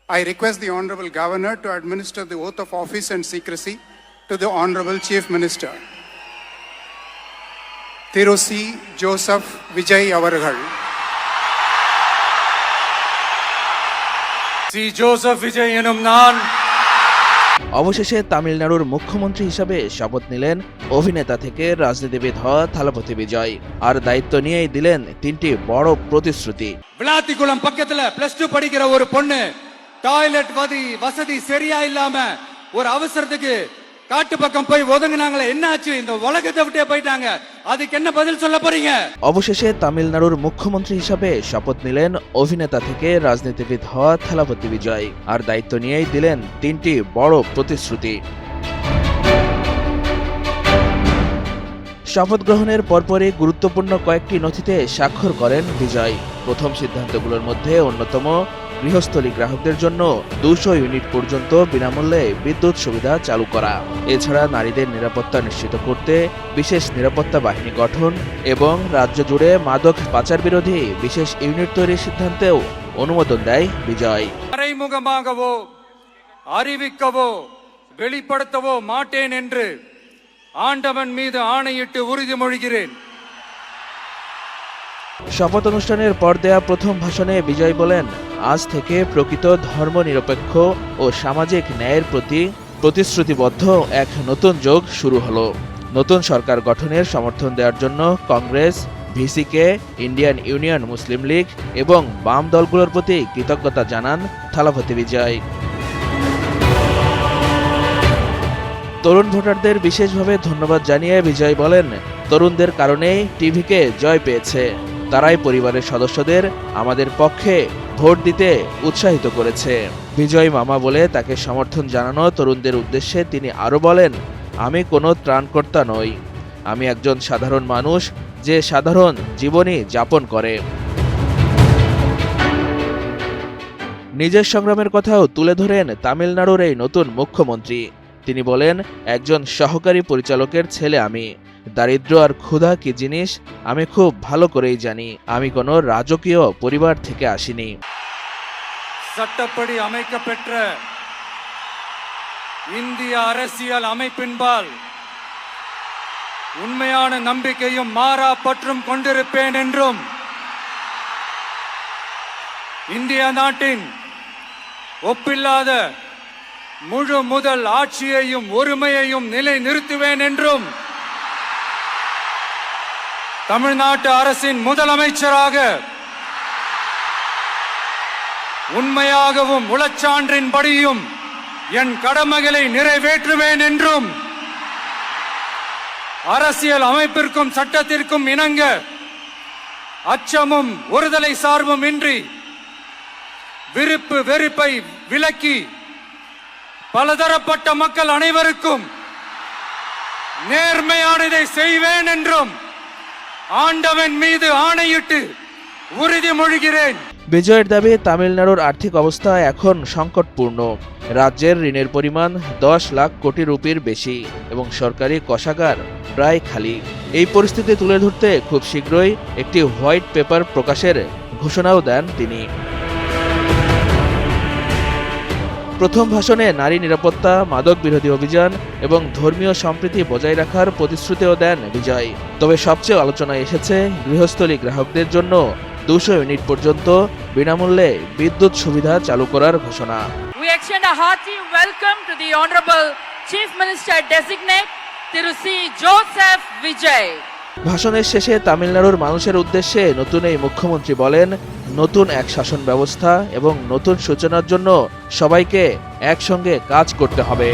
I request the Honorable Governor to administer the oath of office and secrecy to the Honorable Chief Minister. Thiru C. Joseph Vijay Avargal. C. Joseph Vijay enum naan অবশেষে তামিলনাড়ুর মুখ্যমন্ত্রী হিসাবে শপথ নিলেন অভিনেতা থেকে রাজনীতিবিদ হওয়া থালাপতি বিজয়। আর দায়িত্ব নিয়েই দিলেন তিনটি বড় প্রতিশ্রুতি। விளாத்திக்குளம் பக்கத்துல +2 படிக்கிற ஒரு பொண்ணு டாய்லெட் வசதி சரியா இல்லாம ஒரு அவசரத்துக்கு காட்டு பக்கம் போய் ஒதுங்கினாங்களே, என்ன ஆச்சு? இந்த உலகத்தை விட்டே போயிட்டாங்க, அதுக்கு என்ன பதில் சொல்ல போறீங்க? অবশেষে তামিলনাড়ুর মুখ্যমন্ত্রী হিসাবে শপথ নিলেন অভিনেতা থেকে রাজনীতিবিদ হওয়া থালাপতি বিজয়। আর দায়িত্ব নিয়েই দিলেন তিনটি বড় প্রতিশ্রুতি। শপথ গ্রহণের পরপরই গুরুত্বপূর্ণ কয়েকটি নথিতে স্বাক্ষর করেন বিজয়। প্রথম সিদ্ধান্তগুলোর মধ্যে অন্যতম গৃহস্থলী গ্রাহকদের জন্য 200 ইউনিট পর্যন্ত বিনামূল্যে বিদ্যুৎ সুবিধা চালু করা। এছাড়া নারীদের নিরাপত্তা নিশ্চিত করতে বিশেষ নিরাপত্তা বাহিনী গঠন এবং রাজ্য জুড়ে মাদক পাচার বিরোধী বিশেষ ইউনিট তৈরির সিদ্ধান্তেও অনুমোদন দেয় বিজয়। மறைமுகமாகவோ அறிவிக்கவோ வெளிப்படுத்தவோ மாட்டேன் என்று ஆண்டவன் மீது ஆணையிட்டு உறுதிமொழிகிறேன்। শপথ অনুষ্ঠানের পর দেয়া প্রথম ভাষণে বিজয় বলেন, আজ থেকে প্রকৃত ধর্মনিরপেক্ষ ও সামাজিক ন্যায়ের প্রতি প্রতিশ্রুতিবদ্ধ এক নতুন যুগ শুরু হলো। নতুন সরকার গঠনের সমর্থন দেওয়ার জন্য কংগ্রেস, ভিসিকে, ইন্ডিয়ান ইউনিয়ন মুসলিম লীগ এবং বাম দলগুলোর প্রতি কৃতজ্ঞতা জানান থালাপতি বিজয়। তরুণ ভোটারদের বিশেষভাবে ধন্যবাদ জানিয়ে বিজয় বলেন, তরুণদের কারণেই টিভিকে জয় পেয়েছে। তারাই পরিবারের সদস্যদের আমাদের পক্ষে ভোট দিতে উৎসাহিত করেছে। বিজয় মামা বলে তাকে সমর্থন জানানো তরুণদের উদ্দেশ্যে তিনি আরও বলেন, আমি কোনো ত্রাণকর্তা নই, আমি একজন সাধারণ মানুষ যে সাধারণ জীবনই যাপন করে। নিজের সংগ্রামের কথাও তুলে ধরেন তামিলনাড়ুর এই নতুন মুখ্যমন্ত্রী। তিনি বলেন, একজন সহকারী পরিচালকের ছেলে আমি। দারিদ্র আর ক্ষুধা কি জিনিস আমি খুব ভালো করেই জানি। আমি কোনো রাজকীয় পরিবার থেকে আসিনি। சட்டப்படி அமைக்கப்பெற்ற இந்திய அரசியல் அமைப்பின்பால் உண்மையான நம்பிக்கையும் மாறா பற்றும் கொண்டிருப்பேன் என்றும் இந்திய நாட்டின் ஒப்பில்லாத முழு முதல் ஆட்சியையும் ஒருமையையும் நிலைநிறுத்துவேன் என்றும் தமிழ்நாட்டு அரசின் முதலமைச்சராக உண்மையாகவும் உளச்சான்றின்படியும் என் கடமைகளை நிறைவேற்றுவேன் என்றும் அரசியல் அமைப்பிற்கும் சட்டத்திற்கும் இணங்க அச்சமும் ஒருதலை சார்பும் இன்றி விருப்பு வெறுப்பை விலக்கி பலதரப்பட்ட மக்கள் அனைவருக்கும் நேர்மையானதை செய்வேன் என்றும் ஆண்டவன் மீது ஆணையிட்டு উறுதிমொழிகிறேன்। বিজয়ের দাবি, তামিলনাড়ুর আর্থিক অবস্থা এখন সংকটপূর্ণ। রাজ্যের ঋণের পরিমাণ 10 লাখ কোটি রুপির বেশি এবং সরকারি কোষাগার প্রায় খালি। এই পরিস্থিতি তুলে ধরতে খুব শীঘ্রই একটি হোয়াইট পেপার প্রকাশের ঘোষণাও দেন তিনি। প্রথম ভাষণে নারী নিরাপত্তা, মাদক বিরোধী অভিযান এবং ধর্মীয় সম্প্রীতি বজায় রাখার প্রতিশ্রুতিও দেন বিজয়। তবে সবচেয়ে আলোচনায় এসেছে গৃহস্থলী গ্রাহকদের জন্য 200 ইউনিট পর্যন্ত বিনামূল্যে বিদ্যুৎ সুবিধা চালু করার ঘোষণা। We extend a hearty welcome to the Honorable Chief Minister Designate Thiru C. Joseph Vijay. ভাষণের শেষে তামিলনাড়ুর মানুষের উদ্দেশ্যে নতুন এই মুখ্যমন্ত্রী বলেন, নতুন এক শাসন ব্যবস্থা এবং নতুন সূচনার জন্য সবাইকে একসঙ্গে কাজ করতে হবে।